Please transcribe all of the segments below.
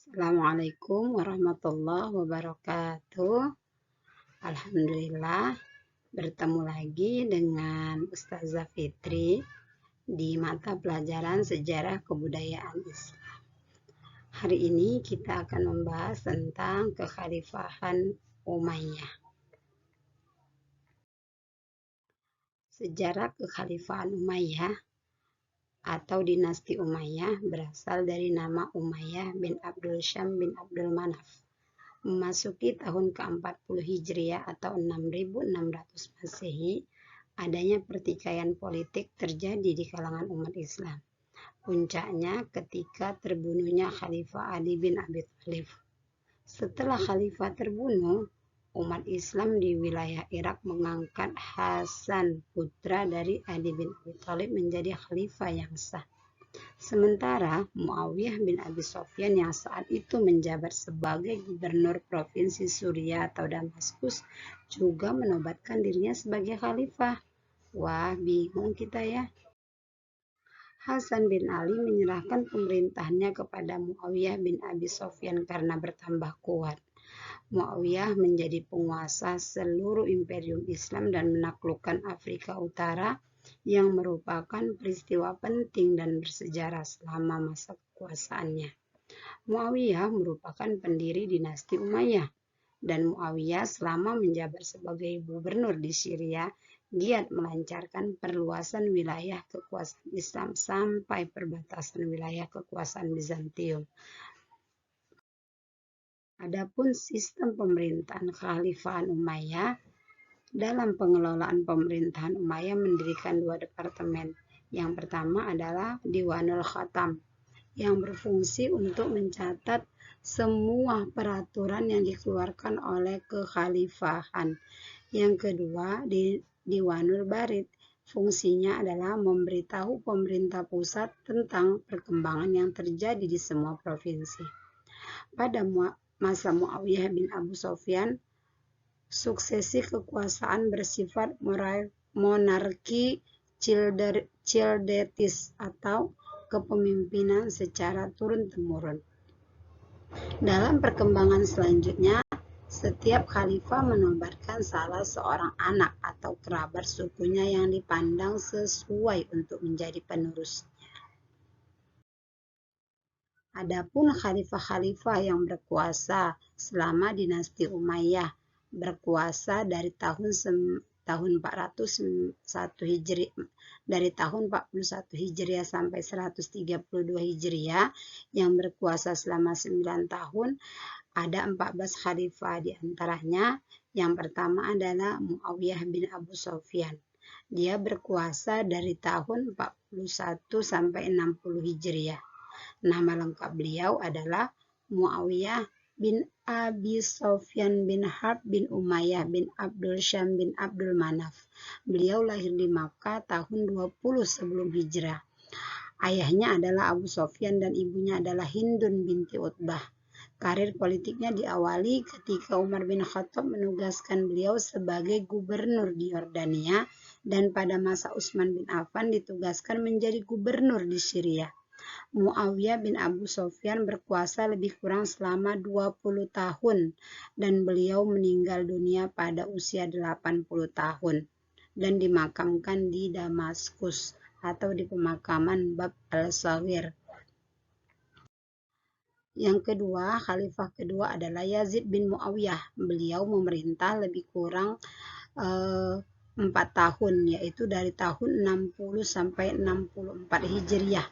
Assalamualaikum warahmatullahi wabarakatuh. Alhamdulillah, bertemu lagi dengan Ustazah Fitri di mata pelajaran Sejarah Kebudayaan Islam. Hari ini kita akan membahas tentang Kekhalifahan Umayyah. Sejarah Kekhalifahan Umayyah atau dinasti Umayyah berasal dari nama Umayyah bin Abdul Syam bin Abdul Manaf. Memasuki tahun ke-40 Hijriah atau 6600 Masehi, adanya pertikaian politik terjadi di kalangan umat Islam. Puncaknya ketika terbunuhnya Khalifah Ali bin Abi Thalib. Setelah Khalifah terbunuh, umat Islam di wilayah Irak mengangkat Hasan, putra dari Ali bin Abi Thalib, menjadi khalifah yang sah. Sementara Muawiyah bin Abi Sufyan yang saat itu menjabat sebagai gubernur provinsi Suriah atau Damaskus juga menobatkan dirinya sebagai khalifah. Wah, bingung kita ya. Hasan bin Ali menyerahkan pemerintahannya kepada Muawiyah bin Abi Sufyan karena bertambah kuat. Muawiyah menjadi penguasa seluruh imperium Islam dan menaklukkan Afrika Utara, yang merupakan peristiwa penting dan bersejarah selama masa kekuasaannya. Muawiyah merupakan pendiri dinasti Umayyah, dan Muawiyah selama menjabat sebagai gubernur di Syria giat melancarkan perluasan wilayah kekuasaan Islam sampai perbatasan wilayah kekuasaan Bizantium. Adapun sistem pemerintahan Kekhalifahan Umayyah, dalam pengelolaan pemerintahan Umayyah mendirikan dua departemen. Yang pertama adalah Diwanul Khatam, yang berfungsi untuk mencatat semua peraturan yang dikeluarkan oleh kekhalifahan. Yang kedua, Diwanul Barid, fungsinya adalah memberitahu pemerintah pusat tentang perkembangan yang terjadi di semua provinsi. Pada masa Muawiyah bin Abu Sufyan, suksesi kekuasaan bersifat monarki childetis atau kepemimpinan secara turun-temurun. Dalam perkembangan selanjutnya, setiap khalifah menobatkan salah seorang anak atau kerabat sukunya yang dipandang sesuai untuk menjadi penerusnya. Adapun khalifah-khalifah yang berkuasa selama dinasti Umayyah berkuasa dari tahun 401 Hijriah sampai 132 Hijriah, yang berkuasa selama 9 tahun. Ada 14 khalifah, di antaranya yang pertama adalah Muawiyah bin Abu Sufyan. Dia berkuasa dari tahun 41 sampai 60 Hijriah. Nama lengkap beliau adalah Muawiyah bin Abi Sufyan bin Harb bin Umayyah bin Abdul Syam bin Abdul Manaf. Beliau lahir di Makkah tahun 20 sebelum hijrah. Ayahnya adalah Abu Sufyan dan ibunya adalah Hindun binti Utbah. Karir politiknya diawali ketika Umar bin Khattab menugaskan beliau sebagai gubernur di Yordania, dan pada masa Utsman bin Affan ditugaskan menjadi gubernur di Syria. Muawiyah bin Abu Sufyan berkuasa lebih kurang selama 20 tahun dan beliau meninggal dunia pada usia 80 tahun dan dimakamkan di Damaskus atau di pemakaman Bab al-Saghir. Yang kedua, khalifah kedua adalah Yazid bin Muawiyah. Beliau memerintah lebih kurang 4 tahun, yaitu dari tahun 60 sampai 64 Hijriah.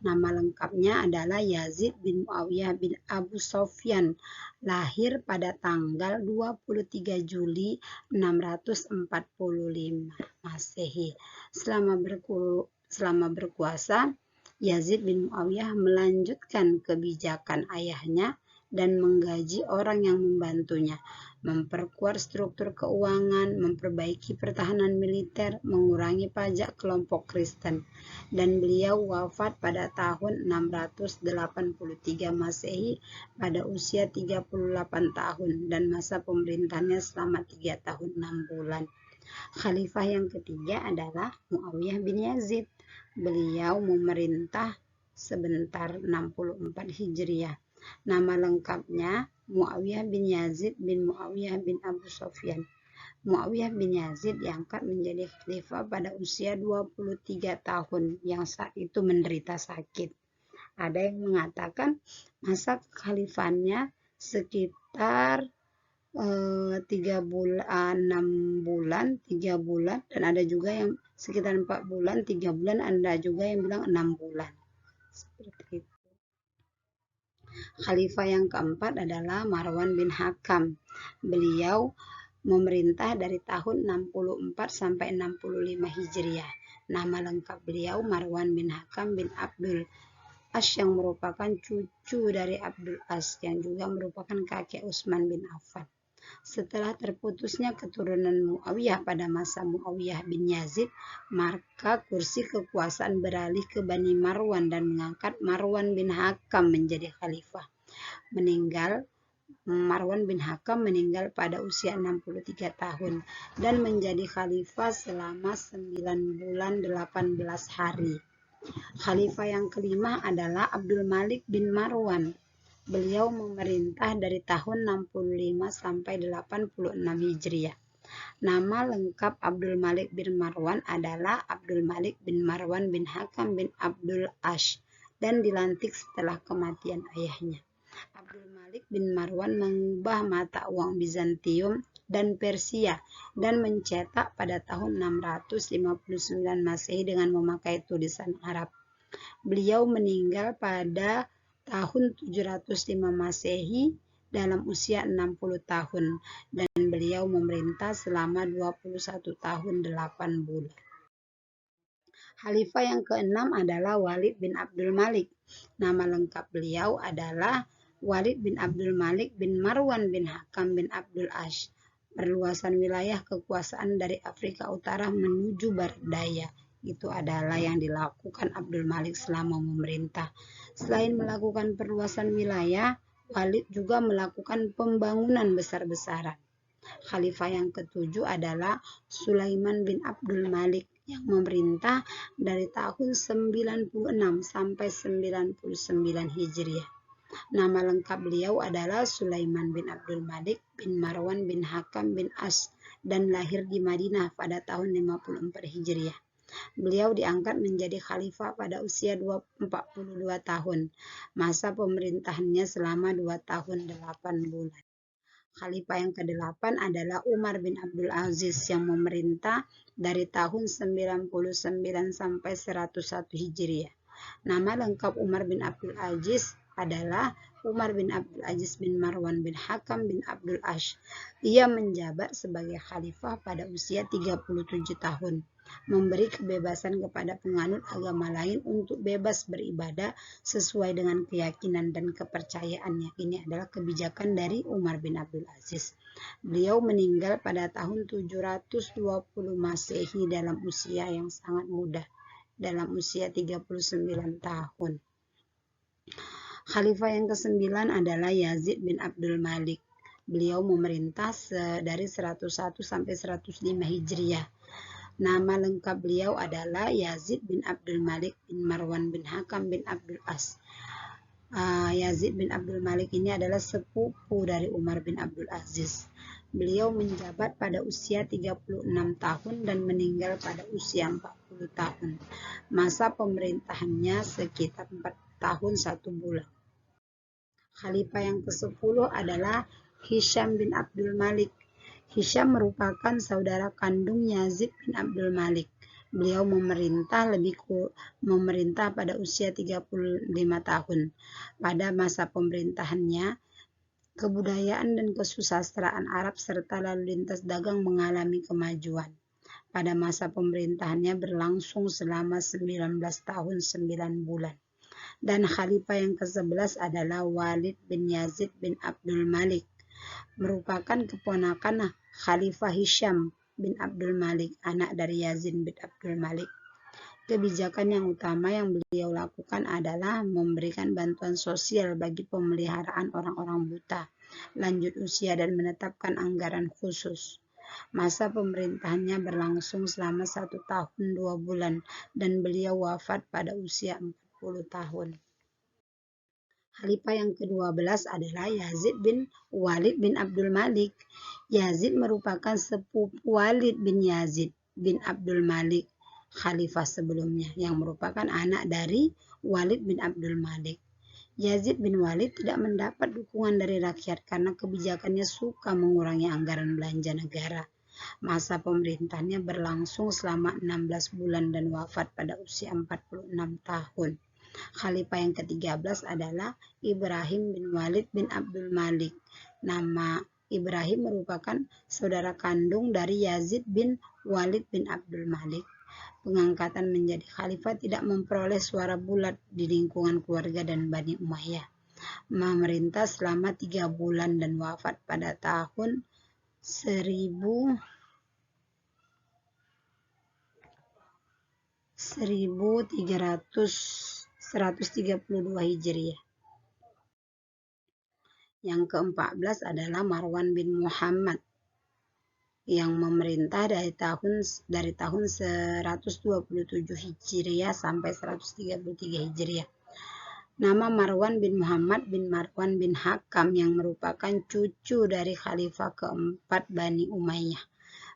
Nama lengkapnya adalah Yazid bin Muawiyah bin Abu Sufyan, lahir pada tanggal 23 Juli 645 Masehi. Selama berkuasa, Yazid bin Muawiyah melanjutkan kebijakan ayahnya dan menggaji orang yang membantunya, memperkuat struktur keuangan, memperbaiki pertahanan militer, mengurangi pajak kelompok Kristen, dan beliau wafat pada tahun 683 Masehi pada usia 38 tahun dan masa pemerintahannya selama 3 tahun 6 bulan. Khalifah yang ketiga adalah Muawiyah bin Yazid. Beliau memerintah sebentar 64 Hijriah. Nama lengkapnya Muawiyah bin Yazid bin Muawiyah bin Abu Sufyan. Muawiyah bin Yazid diangkat menjadi khalifah pada usia 23 tahun yang saat itu menderita sakit. Ada yang mengatakan masa kekhalifannya sekitar 6 bulan, 3 bulan, dan ada juga yang sekitar 4 bulan, 3 bulan, ada juga yang bilang 6 bulan. Seperti itu. Khalifah yang keempat adalah Marwan bin Hakam. Beliau memerintah dari tahun 64 sampai 65 Hijriah. Nama lengkap beliau Marwan bin Hakam bin Abdul As yang merupakan cucu dari Abdul As yang juga merupakan kakek Utsman bin Affan. Setelah terputusnya keturunan Muawiyah pada masa Muawiyah bin Yazid, maka kursi kekuasaan beralih ke Bani Marwan dan mengangkat Marwan bin Hakam menjadi khalifah. Marwan bin Hakam meninggal pada usia 63 tahun dan menjadi khalifah selama 9 bulan 18 hari. Khalifah yang kelima adalah Abdul Malik bin Marwan. Beliau memerintah dari tahun 65 sampai 86 Hijriah. Nama lengkap Abdul Malik bin Marwan adalah Abdul Malik bin Marwan bin Hakam bin Abdul Ash dan dilantik setelah kematian ayahnya. Abdul Malik bin Marwan mengubah mata uang Bizantium dan Persia dan mencetak pada tahun 659 Masehi dengan memakai tulisan Arab. Beliau meninggal pada tahun 705 Masehi dalam usia 60 tahun dan beliau memerintah selama 21 tahun 8 bulan. Khalifah yang keenam adalah Walid bin Abdul Malik. Nama lengkap beliau adalah Walid bin Abdul Malik bin Marwan bin Hakam bin Abdul Ash. Perluasan wilayah kekuasaan dari Afrika Utara menuju Barat Daya. Itu adalah yang dilakukan Abdul Malik selama memerintah. Selain melakukan perluasan wilayah, Walid juga melakukan pembangunan besar-besaran. Khalifah yang ketujuh adalah Sulaiman bin Abdul Malik yang memerintah dari tahun 96 sampai 99 Hijriah. Nama lengkap beliau adalah Sulaiman bin Abdul Malik bin Marwan bin Hakam bin As dan lahir di Madinah pada tahun 54 Hijriah. Beliau diangkat menjadi khalifah pada usia 42 tahun. Masa pemerintahannya selama 2 tahun 8 bulan. Khalifah yang ke-8 adalah Umar bin Abdul Aziz yang memerintah dari tahun 99 sampai 101 Hijriah. Nama lengkap Umar bin Abdul Aziz adalah Umar bin Abdul Aziz bin Marwan bin Hakam bin Abdul Ash. Ia menjabat sebagai khalifah pada usia 37 tahun, memberi kebebasan kepada penganut agama lain untuk bebas beribadah sesuai dengan keyakinan dan kepercayaannya. Ini adalah kebijakan dari Umar bin Abdul Aziz. Beliau meninggal pada tahun 720 Masehi dalam usia yang sangat muda, dalam usia 39 tahun. Khalifah yang ke-9 adalah Yazid bin Abdul Malik. Beliau memerintah dari 101 sampai 105 Hijriah. Nama lengkap beliau adalah Yazid bin Abdul Malik bin Marwan bin Hakam bin Abdul As. Yazid bin Abdul Malik ini adalah sepupu dari Umar bin Abdul Aziz. Beliau menjabat pada usia 36 tahun dan meninggal pada usia 40 tahun. Masa pemerintahannya sekitar 4 tahun 1 bulan. Khalifah yang ke-10 adalah Hisham bin Abdul Malik. Hisham merupakan saudara kandung Yazid bin Abdul Malik. Beliau memerintah pada usia 35 tahun. Pada masa pemerintahannya, kebudayaan dan kesusastraan Arab serta lalu lintas dagang mengalami kemajuan. Pada masa pemerintahannya berlangsung selama 19 tahun 9 bulan. Dan khalifah yang ke-11 adalah Walid bin Yazid bin Abdul Malik, merupakan keponakan Khalifah Hisham bin Abdul Malik, anak dari Yazid bin Abdul Malik. Kebijakan yang utama yang beliau lakukan adalah memberikan bantuan sosial bagi pemeliharaan orang-orang buta, lanjut usia, dan menetapkan anggaran khusus. Masa pemerintahannya berlangsung selama 1 tahun 2 bulan dan beliau wafat pada usia 40 tahun. Khalifah yang ke-12 adalah Yazid bin Walid bin Abdul Malik. Yazid merupakan sepupu Walid bin Yazid bin Abdul Malik, khalifah sebelumnya, yang merupakan anak dari Walid bin Abdul Malik. Yazid bin Walid tidak mendapat dukungan dari rakyat karena kebijakannya suka mengurangi anggaran belanja negara. Masa pemerintahannya berlangsung selama 16 bulan dan wafat pada usia 46 tahun. Khalifah yang ke-13 adalah Ibrahim bin Walid bin Abdul Malik. Nama Ibrahim merupakan saudara kandung dari Yazid bin Walid bin Abdul Malik. Pengangkatan menjadi khalifah tidak memperoleh suara bulat di lingkungan keluarga dan Bani Umayyah. Memerintah selama 3 bulan dan wafat pada tahun 132 Hijriah. Yang ke-14 adalah Marwan bin Muhammad yang memerintah dari tahun 127 Hijriah sampai 133 Hijriah. Nama Marwan bin Muhammad bin Marwan bin Hakam yang merupakan cucu dari khalifah keempat Bani Umayyah.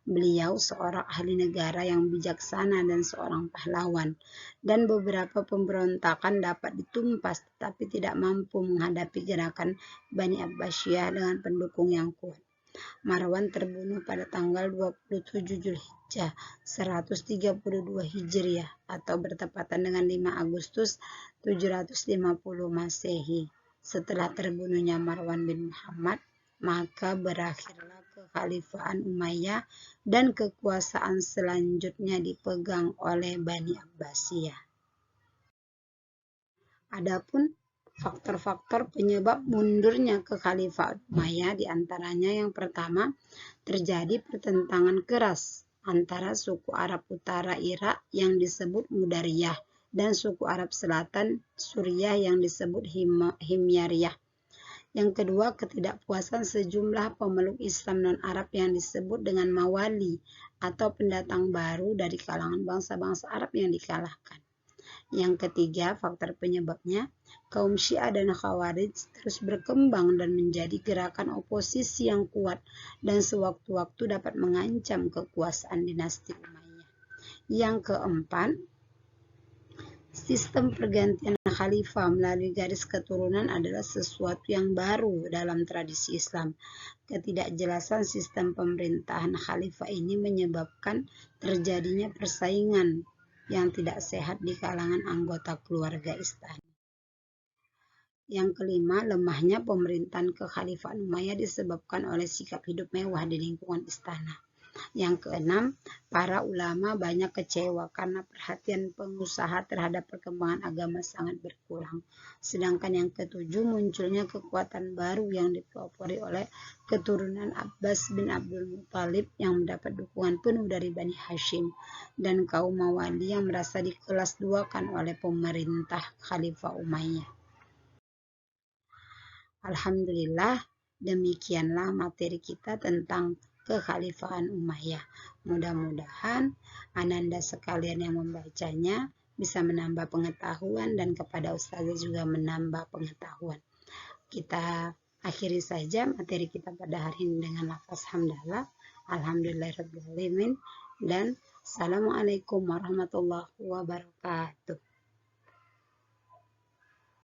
Beliau seorang ahli negara yang bijaksana dan seorang pahlawan, dan beberapa pemberontakan dapat ditumpas tetapi tidak mampu menghadapi gerakan Bani Abbasiyah dengan pendukung yang kuat. Marwan terbunuh pada tanggal 27 Zulhijjah 132 Hijriah atau bertepatan dengan 5 Agustus 750 Masehi. Setelah terbunuhnya Marwan bin Muhammad, maka berakhirlah kekhalifahan Umayyah dan kekuasaan selanjutnya dipegang oleh Bani Abbasiyah. Adapun faktor-faktor penyebab mundurnya kekhalifahan Umayyah diantaranya yang pertama, terjadi pertentangan keras antara suku Arab Utara Irak yang disebut Mudariyah dan suku Arab Selatan Suriah yang disebut Himyariyah. Yang kedua, ketidakpuasan sejumlah pemeluk Islam non-Arab yang disebut dengan Mawali atau pendatang baru dari kalangan bangsa-bangsa Arab yang dikalahkan. Yang ketiga, faktor penyebabnya, kaum Syiah dan Khawarij terus berkembang dan menjadi gerakan oposisi yang kuat dan sewaktu-waktu dapat mengancam kekuasaan dinasti Umayyah. Yang keempat, sistem pergantian khalifah melalui garis keturunan adalah sesuatu yang baru dalam tradisi Islam. Ketidakjelasan sistem pemerintahan khalifah ini menyebabkan terjadinya persaingan yang tidak sehat di kalangan anggota keluarga istana. Yang kelima, lemahnya pemerintahan kekhalifahan Umayyah disebabkan oleh sikap hidup mewah di lingkungan istana. Yang keenam, para ulama banyak kecewa karena perhatian pengusaha terhadap perkembangan agama sangat berkurang. Sedangkan yang ketujuh, munculnya kekuatan baru yang dipelopori oleh keturunan Abbas bin Abdul Muthalib yang mendapat dukungan penuh dari Bani Hashim dan kaum Mawali yang merasa dikelas duakan oleh pemerintah Khalifah Umayyah. Alhamdulillah, demikianlah materi kita tentang kekhalifahan Umayyah. Mudah-mudahan Ananda sekalian yang membacanya bisa menambah pengetahuan dan kepada Ustazah juga menambah pengetahuan. Kita akhiri saja materi kita pada hari ini dengan lafaz hamdalah. Alhamdulillahirrahmanirrahim dan Assalamualaikum warahmatullahi wabarakatuh.